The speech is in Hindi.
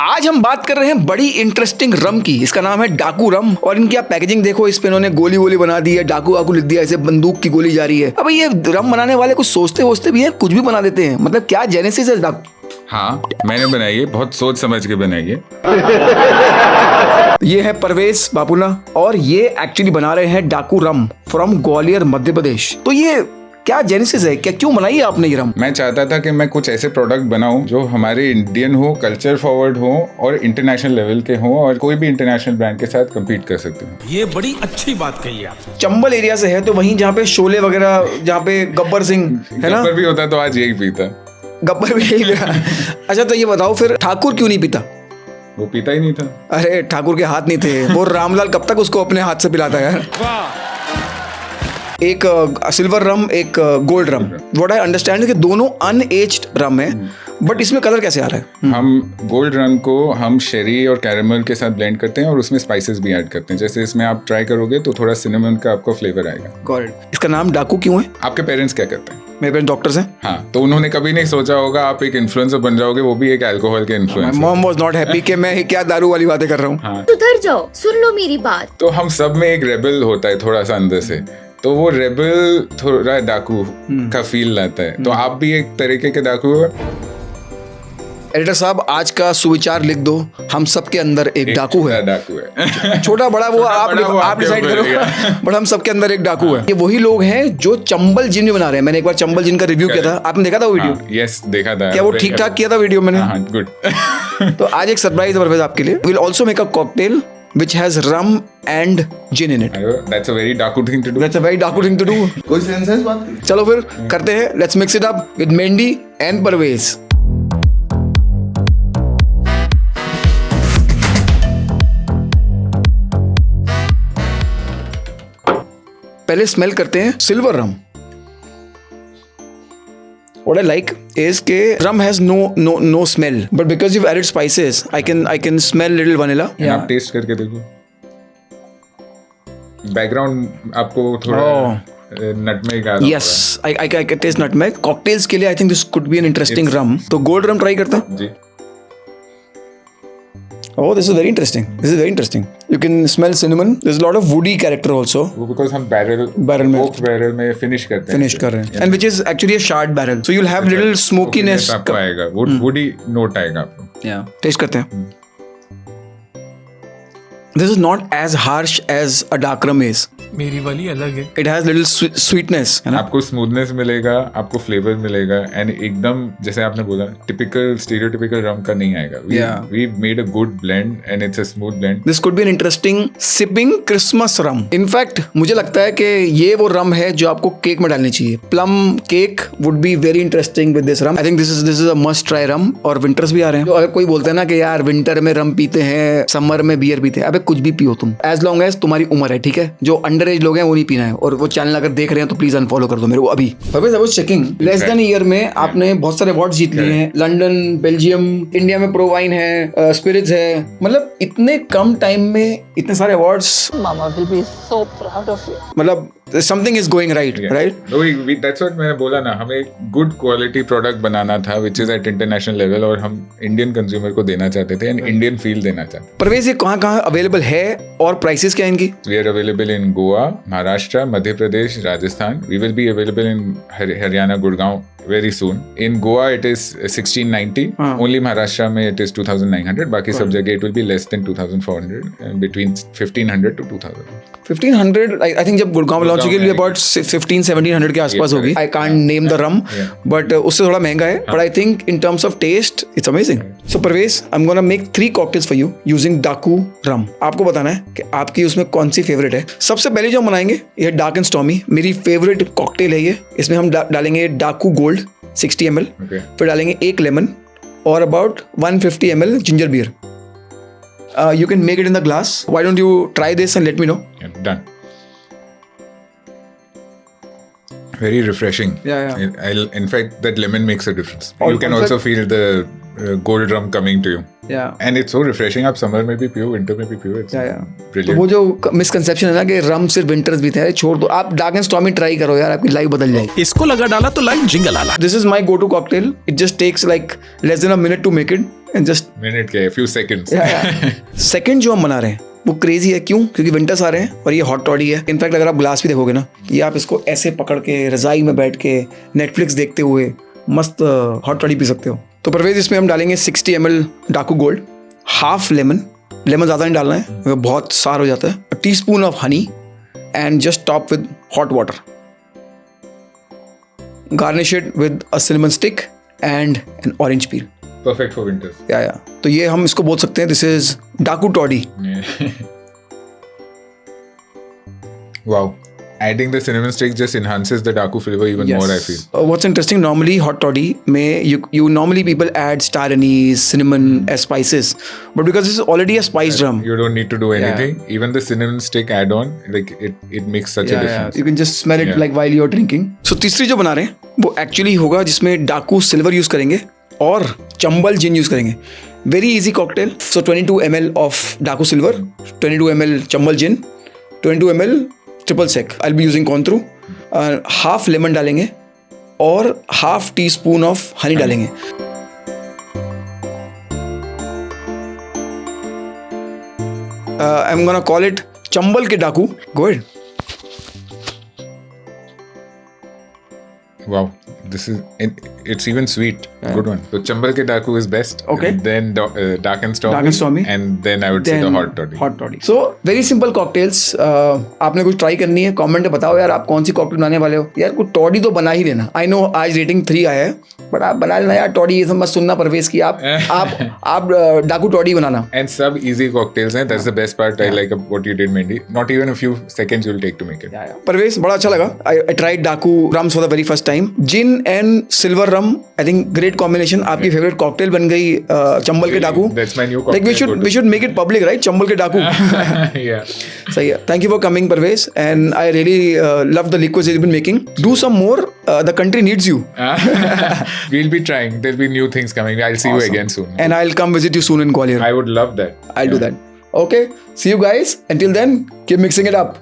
आज हम बात कर रहे हैं बड़ी इंटरेस्टिंग रम की। इसका नाम है डाकू रम और इनकी आप पैकेजिंग देखो, इस पे इन्होंने गोली वोली बना दी है, डाकू वाकू लिख दिया, ऐसे बंदूक की गोली जा रही है। अब ये रम बनाने वाले कुछ सोचते वोचते भी है, कुछ भी बना देते हैं। मतलब क्या जेनेसिस है डाकू? हाँ, मैंने बनाई है, बहुत सोच समझ के बनाई है। ये है परवेज बापुला और ये एक्चुअली बना रहे हैं डाकू रम फ्रॉम ग्वालियर मध्य प्रदेश। तो ये क्या जेनेसिस है, क्या क्यों बनाई है आपने ये रम? मैं चाहता था कि मैं कुछ ऐसे प्रोडक्ट बनाऊं जो हमारे इंडियन हो, कल्चर फॉरवर्ड हो और इंटरनेशनल लेवल के हो और कोई भी इंटरनेशनल ब्रांड के साथ कम्पीट कर सकते हैं। ये बड़ी अच्छी बात कही आप। चंबल एरिया से है तो वहीं जहाँ पे शोले वगैरह, जहाँ पे गब्बर सिंह है ना, गब्बर भी होता तो आज यही पीता। गब्बर भी यही पीता। अच्छा तो ये बताओ फिर ठाकुर क्यों नहीं पीता? वो पीता ही नहीं था। अरे ठाकुर के हाथ नहीं थे, वो रामलाल कब तक उसको अपने हाथ से पिलाता है यार। एक सिल्वर रम, एक gold rum. What I understand है कि दोनों अनएज्ड रम है, बट इसमें कलर कैसे आ रहा है? हम गोल्ड रम को हम शेरी और कैरेमल के साथ ब्लेंड करते हैं और उसमें स्पाइसेस भी ऐड करते हैं। जैसे इसमें आप ट्राई करोगे तो थोड़ा सिनेमन का आपको फ्लेवर आएगा। Got it. इसका नाम डाकू क्यों है? आपके पेरेंट्स क्या करते हैं? मेरे पेरेंट्स डॉक्टर्स हैं। हाँ, तो उन्होंने कभी नहीं सोचा होगा आप एक इन्फ्लुएंसर बन जाओगे, वो भी एक अल्कोहल के influencer. Mom was not happy कि मैं क्या दारू वाली बातें कर रहा हूँ। हाँ, सुधर जाओ, सुन लो मेरी बात। तो हम सब में एक रेबल होता है थोड़ा सा अंदर से, तो वो रेबल थोड़ा डाकू का फील लाता है। तो आप भी एक तरीके के डाकू हो। एडिटर साहब आज का सुविचार लिख दो, हम सबके अंदर एक डाकू है। डाकू है। छोटा बड़ा वो आप डिसाइड करो, बट हम सबके अंदर एक डाकू है। ये वही लोग हैं जो चंबल जिन बना रहे हैं। मैंने एक बार चंबल जिन का रिव्यू किया था, आपने देखा था वो वीडियो? यस, देखा था। क्या वो ठीक ठाक किया था वीडियो मैंने? हाँ, गुड। तो आज एक सरप्राइज परवेज आपके लिए। Will also make a cocktail which has rum and gin in it. That's a very डाकू thing to do. That's a very डाकू thing to do. कोई सेंस है इस बात की? चलो फिर करते हैं। Let's mix it up with मेंडी and परवेज। पहले स्मेल करते हैं silver rum. What I like is के rum has no smell, but because you've added spices, I can smell little vanilla. आप टेस्ट करके देखो। बैकग्राउंड आपको थोड़ा नटमेग आ रहा है। Yes, I can taste nutmeg. Cocktails के लिए I think this could be an interesting rum. तो गोल्ड रम ट्राई करते हैं। जी। Oh, this is very interesting. This is very interesting. You can smell cinnamon. There's a lot of woody character also. वो because हम barrel में oak barrel में finish करते हैं। Finish कर रहे हैं। And which is actually a charred barrel. So you'll have little smokiness. आपको आएगा, woody note आएगा आपको। Yeah. Taste करते हैं। This is not as harsh as a dark rum is. मेरी वाली अलग है। It has little sweetness, है ना? आपको स्मूथनेस मिलेगा, आपको फ्लेवर मिलेगा, एंड एकदम जैसे आपने बोला टिपिकल स्टीरियोटिपिकल रम का नहीं आएगा। We made a good blend and it's a smooth blend. This could be an interesting sipping Christmas rum. In fact, मुझे लगता है कि ये वो रम है जो आपको केक में डालनी चाहिए। Plum cake would be very interesting with this rum. I think this is a must try rum. और विंटर्स भी आ रहे हैं। तो अगर कोई बोलता है ना कि यार विंटर में रम पीते हैं, समर में बियर पीते हैं, अबे कुछ भी पियो तुम, एज लॉन्ग एज तुम्हारी उम्र है, ठीक है? जो अंडर एज लोग हैं वो नहीं पीना है। और वो चैनल अगर देख रहे हैं तो प्लीज अनफॉलो कर दो मेरे को अभी। चेकिंग लेस देन ईयर में आपने बहुत सारे अवार्ड जीत लिए हैं। लंदन, बेल्जियम, इंडिया में प्रो वाइन है, स्पिरिट्स है। मतलब इतने कम टाइम में इतने सारे awards. Mama will be so proud of you. मतलब something is going right, right? No, that's what मैंने बोला ना, हमें एक गुड क्वालिटी प्रोडक्ट बनाना था which is at international level और हम इंडियन कंज्यूमर को देना चाहते थे, एंड इंडियन फील देना चाहते थे। परवेज ये कहाँ अवेलेबल है और प्राइसेस क्या है इनकी? We are available in Goa, Maharashtra, Madhya Pradesh, Rajasthan. We will be available in Haryana, Gurgaon very soon. In Goa it is 1690. Only Maharashtra में it is 2900. बाकी सब जगह it will be less than 2400 and between 1500 to 2000. 1500 I think जब गुड़गांव लॉन्च होगी अबाउट 1500-1700 के आसपास होगी। I can't name the rum, but उससे थोड़ा महंगा है, but I think in terms of taste it's amazing. So Parvez, I am gonna make 3 cocktails for you using Daaku rum. आपको बताना है कि आपकी उसमें कौन सी फेवरेट है। सबसे पहले जो हम बनाएंगे ये डार्क एंड स्टॉर्मी, मेरी फेवरेट कॉकटेल है ये। इसमें हम डालेंगे डाकू गोल्ड 60 ml, फिर डालेंगे 1 लेमन और about 150 ml ginger beer. You can make it in the glass. Why don't you try this and let me know? Yeah, done. Very refreshing. Yeah. In fact, that lemon makes a difference. You can also also feel the gold rum coming to you. Yeah. And it's so refreshing. आप समर में भी पियो, विंटर में भी पियो. It's brilliant. तो वो जो मिसकंसेप्शन है ना कि रम सिर्फ विंटर्स भी थे, छोड़ दो। आप डार्क एंड स्टॉर्मी ट्राई करो यार, आपकी लाइफ बदल जाएगी। इसको लगा डाला तो लाइफ जिंगल आला। This is my go-to cocktail. It just takes like less than a minute to make it. And just Minute के few seconds. सेकंड जो हम बना रहे हैं वो क्रेजी है। क्यों? क्योंकि विंटर्स आ रहे हैं और ये हॉट टॉडी है। इनफैक्ट अगर आप ग्लास भी देखोगे ना, ये आप इसको ऐसे पकड़ के रजाई में बैठ के नेटफ्लिक्स देखते हुए मस्त हॉट टॉडी पी सकते हो। तो परवेज इसमें हम डालेंगे 60 ml डाकू गोल्ड, हाफ लेमन ज़्यादा नहीं डालना है, बहुत सार हो जाता है, a teaspoon of honey and just top with hot water, garnish it with a cinnamon stick and N orange peel. Perfect for winters. या तो ये हम इसको बोल सकते हैं दिस इज डाकू toddy. Yeah. Wow. Adding the cinnamon stick just enhances the daku flavor even more, I feel. What's interesting, normally hot toddy में you normally people add star anise, cinnamon as spices, but because this is already a spiced rum, You don't need to do anything. Even the cinnamon stick add-on, like it makes such a difference. you can just smell it Yeah. like while you're drinking. So तीसरी जो बना रहे हैं वो एक्चुअली होगा जिसमें डाकू सिल्वर यूज करेंगे और चंबल जिन यूज करेंगे। Very easy cocktail. So 22 ml of Daaku silver, 22 ml Chambal gin, 22 ml triple sec, I will be using Cointreau, half lemon डालेंगे और half teaspoon of honey डालेंगे। I am gonna call it Chambal के डाकू। Go ahead. Wow. This is it's even sweet. Good one. So chambal ke daku is best. Okay. And then dark and stormy. Dark and stormy. And then I would say the hot toddy. Hot toddy. So very simple cocktails. आपने कुछ ट्राई करनी है, कमेंट में बताओ यार आप कौन सी कॉकटेल बनाने वाले हो। यार कुछ टॉडी तो बना ही लेना। आई नो आज रेटिंग 3 आया है, बट आप बना लेना यार टॉडी। ये सब मत सुनना परवेज की, आप डाकू toddy banana. And sub easy cocktails. That's the best part. I like what you did, Mandy. Not even a few seconds you'll take to make it. Parvez बड़ा अच्छा लगा। आई ट्राइड डाकू rums for the very first time. Gin and silver rum, I think great combination. आपकी फेवरेट कॉकटेल बन गई चंबल के डाकू। That's my new like cocktail. We should make it public, right? Chambal के डाकू। Yeah. सही है। Thank you for coming Parvez and I really love the liquids you been making. Do some more, the country needs you. We'll be trying. There'll be new things coming. I'll see you again soon. And I'll come visit you soon in Gwalior. I would love that. I'll do that. Okay, see you guys. Until then, keep mixing it up.